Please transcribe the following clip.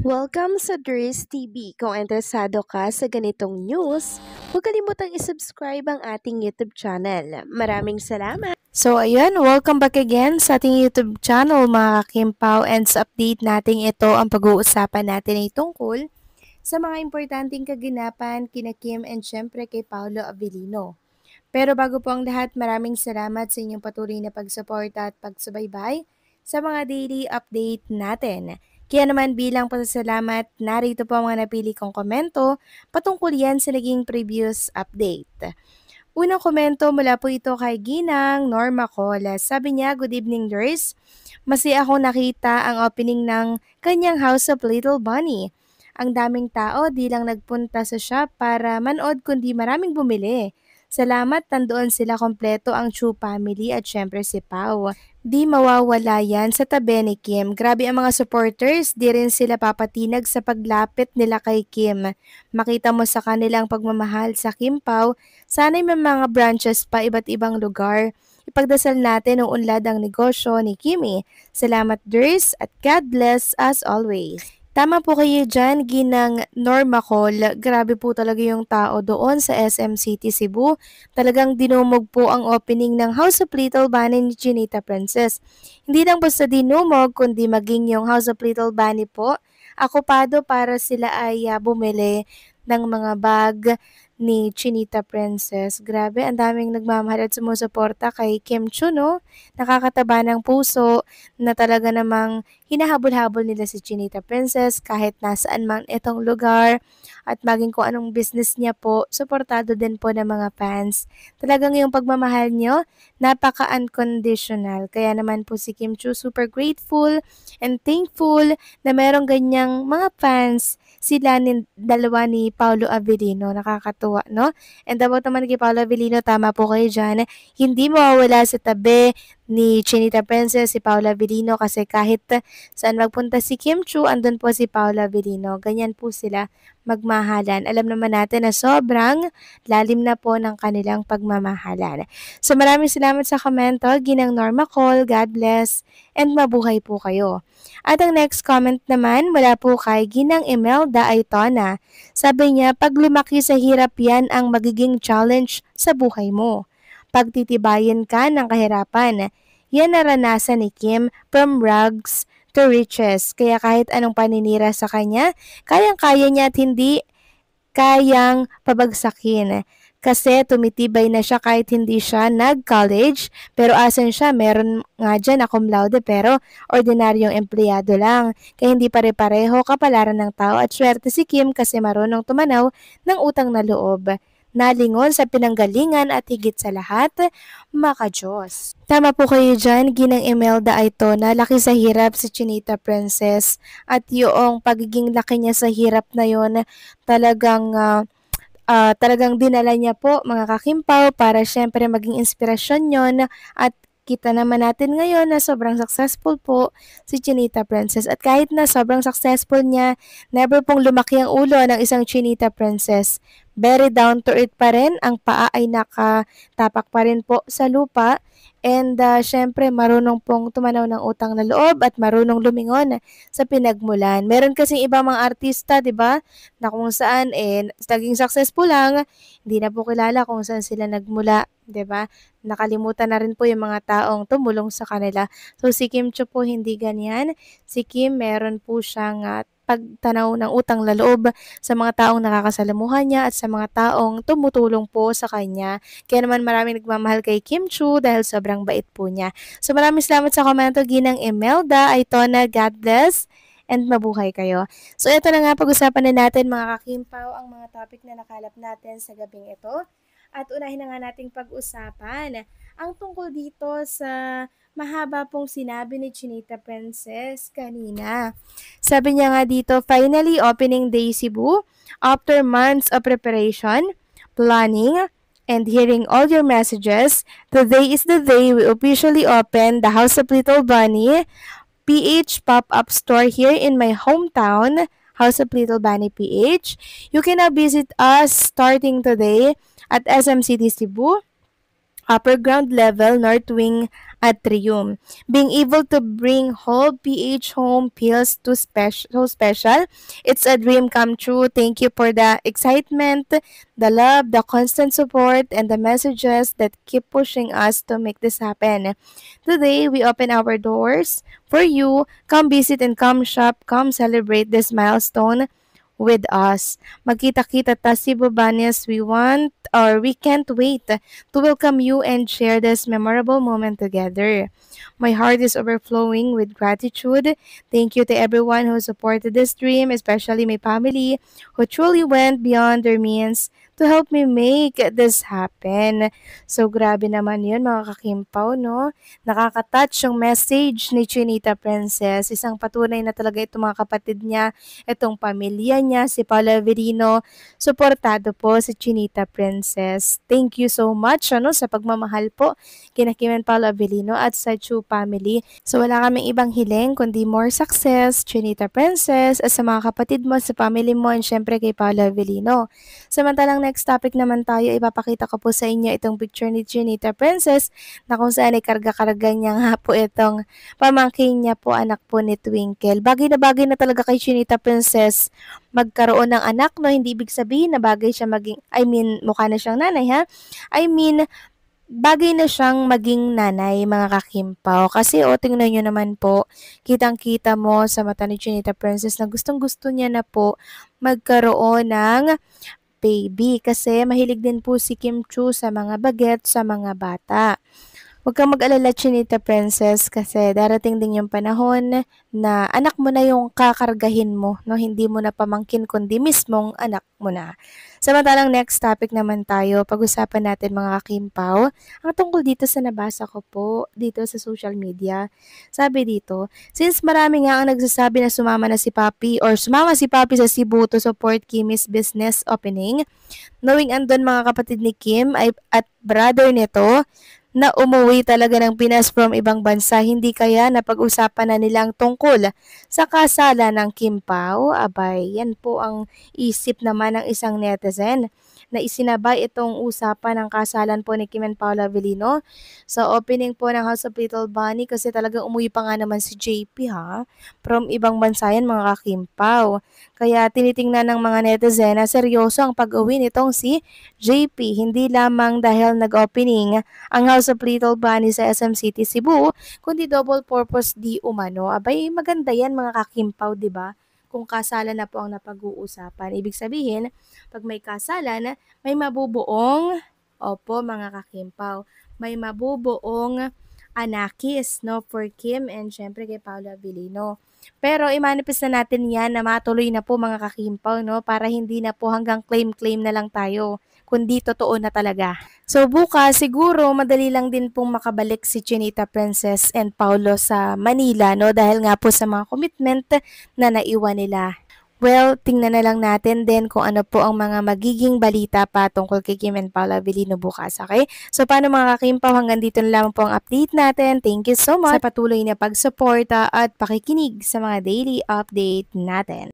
Welcome sa Dries TV. Kung interesado ka sa ganitong news, huwag kalimutang isubscribe ang ating YouTube channel. Maraming salamat! So ayun, welcome back again sa ating YouTube channel mga Kimpaw, and sa update natin ito ang pag-uusapan natin ay tungkol sa mga importanteng kaganapan kina Kim and syempre kay Paolo Avellino. Pero bago po ang lahat, maraming salamat sa inyong patuloy na pagsuporta at pagsubaybay sa mga daily update natin. Kaya naman bilang pasasalamat, narito po ang mga napili kong komento patungkol yan sa naging previous update. Unang komento mula po ito kay Ginang Norma Cola. Sabi niya, "Good evening, Durs. Masaya akong nakita ang opening ng kanyang House of Little Bunny. Ang daming tao di lang nagpunta sa shop para manood kundi maraming bumili. Salamat, nandoon sila kompleto ang Chu family at syempre si Pau. Di mawawala yan sa tabi ni Kim. Grabe ang mga supporters, di rin sila papatinag sa paglapit nila kay Kim. Makita mo sa kanilang pagmamahal sa Kim Pau. Sana'y may mga branches pa iba't ibang lugar. Ipagdasal natin ang unlad ang negosyo ni Kimi. Salamat, Durs, at God bless as always." Tama po kayo dyan, Ginang Norma Col. Grabe po talaga yung tao doon sa SM City, Cebu. Talagang dinumog po ang opening ng House of Little Bunny ni Chinita Princess. Hindi lang basta dinumog, kundi maging yung House of Little Bunny po. Akopado para sila ay bumili ng mga bag ni Chinita Princess. Grabe, ang daming nagmamahal at sumusuporta kay Kim Chu, no? Nakakataba ng puso na talaga namang hinahabol-habol nila si Chinita Princess kahit nasaan man itong lugar at maging kung anong business niya po, suportado din po ng mga fans. Talagang yung pagmamahal niyo, napaka-unconditional. Kaya naman po si Kim Chu super grateful and thankful na merong ganyang mga fans sila dalawa ni Paolo Avellino. Nakakatuwa, no? And about naman kay Paolo Avellino, tama po kayo dyan. Hindi mawawala sa tabi ni Chinita Princess si Paolo Avellino kasi kahit saan magpunta si Kim Chu, andun po si Paolo Avellino. Ganyan po sila magmahalan. Alam naman natin na sobrang lalim na po ng kanilang pagmamahalan. So maraming salamat sa komento, Ginang Norma Col, God bless, and mabuhay po kayo. At ang next comment naman mula po kay Ginang Imelda Aitona. Sabi niya, "Pag lumaki sa hirap yan ang magiging challenge sa buhay mo. Pagtitibayin ka ng kahirapan. Yan naranasan ni Kim from rags to riches. Kaya kahit anong paninira sa kanya, kayang-kaya niya at hindi kayang pabagsakin. Kasi tumitibay na siya kahit hindi siya nag-college, pero asan siya, meron nga dyan na cum laude pero ordinaryong empleyado lang. Kaya hindi pare-pareho kapalaran ng tao at swerte si Kim kasi marunong tumanaw ng utang na loob. Nalingon sa pinanggalingan at higit sa lahat, maka-Diyos." Tama po kayo dyan, Ginang Imelda Aitona. Laki sa hirap si Chinita Princess at yung pagiging laki niya sa hirap na yon talagang dinala niya po mga kakimpaw para syempre maging inspirasyon yon at kita naman natin ngayon na sobrang successful po si Chinita Princess. At kahit na sobrang successful niya, never pong lumaki ang ulo ng isang Chinita Princess. Very down to earth pa rin, ang paa ay nakatapak pa rin po sa lupa. And syempre marunong pong tumanaw ng utang na loob at marunong lumingon sa pinagmulan. Meron kasing ibang mga artista, 'di ba, na kung saan naging successful lang, hindi na po kilala kung saan sila nagmula, 'di ba? Nakalimutan na rin po yung mga taong tumulong sa kanila. So si Kim Chu po hindi ganyan. Si Kim meron po siyang pagtanaw ng utang na loob sa mga taong nakakasalamuhan niya at sa mga taong tumutulong po sa kanya. Kaya naman maraming nagmamahal kay Kim Chu dahil sobrang bait po niya. So maraming salamat sa komento, Ginang Imelda Aitona. God bless and mabuhay kayo. So ito na nga, pag-usapan na natin mga kakimpaw ang mga topic na nakalap natin sa gabing ito. At unahin na nga nating pag-usapan ang tungkol dito sa mahaba pong sinabi ni Chinita Princess kanina. Sabi niya nga dito, "Finally opening day Cebu, after months of preparation, planning, and hearing all your messages, today is the day we officially open the House of Little Bunny PH pop-up store here in my hometown, House of Little Bunny PH. You can now visit us starting today at SM City Cebu. upper ground level, north wing atrium. Being able to bring whole PH home feels so special. It's a dream come true. Thank you for the excitement, the love, the constant support, and the messages that keep pushing us to make this happen. Today, we open our doors for you. Come visit and come shop. Come celebrate this milestone with us. Magkita-kita ta si Bubanes. We can't wait to welcome you and share this memorable moment together. My heart is overflowing with gratitude. Thank you to everyone who supported this dream, especially my family, who truly went beyond their means to help me make this happen. So, grabe naman yun mga kakimpaw, no? Nakaka-touch yung message ni Chinita Princess. Isang patunay na talaga itong mga kapatid niya, itong pamilya niya, si Paula Avelino. Suportado po si Chinita Princess. Thank you so much sa pagmamahal po kina Kim and Paula Avelino at sa Chu family. So wala kaming ibang hiling kundi more success, Chinita Princess, at sa mga kapatid mo, sa family mo, and syempre kay Paula Avelino. Samantalang next topic naman tayo, ipapakita ko po sa inyo itong picture ni Chinita Princess na kung saan ay karga-karga niya nga po itong pamangkin niya po, anak po ni Twinkle. Bagay na talaga kay Chinita Princess magkaroon ng anak, no? Hindi ibig sabihin na bagay siya mukha na siyang nanay, ha? Bagay na siyang maging nanay, mga kakimpaw. Kasi, tingnan nyo naman po, kitang-kita mo sa mata ni Chinita Princess na gustong-gusto niya na po magkaroon ng baby. Kasi, mahilig din po si Kim Chu sa mga baget, sa mga bata. Huwag kang mag-alala, Chinita Princess, kasi darating din yung panahon na anak mo na yung kakargahin mo, no? Hindi mo na pamangkin, kundi mismong anak mo na. Samantalang next topic naman tayo, pag-usapan natin mga kakimpaw, ang tungkol dito sa nabasa ko po, dito sa social media. Sabi dito, since marami nga ang nagsasabi na sumama si Papi sa Cebu to support Kimmy's business opening, knowing andun mga kapatid ni Kim at brother nito, na umuwi talaga ng Pinas from ibang bansa, hindi kaya napag-usapan na nilang tungkol sa kasalan ng Kim Pao? Abay, yan po ang isip naman ng isang netizen na isinabay itong usapan ng kasalan po ni Kim and Paula Avelino sa opening po ng House of Little Bunny, kasi talagang umuwi pa nga naman si JP, ha? From ibang bansa yan mga kakimpaw. Kaya tinitingnan ng mga netizen na seryoso ang pag-uwi nitong si JP, hindi lamang dahil nag-opening ang House of Little Bunny sa SM City, Cebu, kundi double purpose di umano. Abay, maganda yan mga kakimpaw, di ba? Kung kasalan na po ang napag-uusapan. Ibig sabihin, pag may kasalan, may mabubuong, mga kakimpaw, may mabubuong anakis, no, for Kim and syempre kay Paula Avelino. Pero i-manifest na natin yan na matuloy na po mga kakimpaw, no, para hindi na po hanggang claim-claim na lang tayo, kundi totoo na talaga. So bukas, siguro madali lang din pong makabalik si Chinita Princess and Paulo sa Manila, no, dahil nga po sa mga commitment na naiwan nila. Well, tingnan na lang natin din kung ano po ang mga magiging balita pa tungkol kay Kim and Paula Avelino bukas, okay? So, paano mga kakimpaw, hanggang dito na lang po ang update natin. Thank you so much sa patuloy na pagsuporta at pakikinig sa mga daily update natin.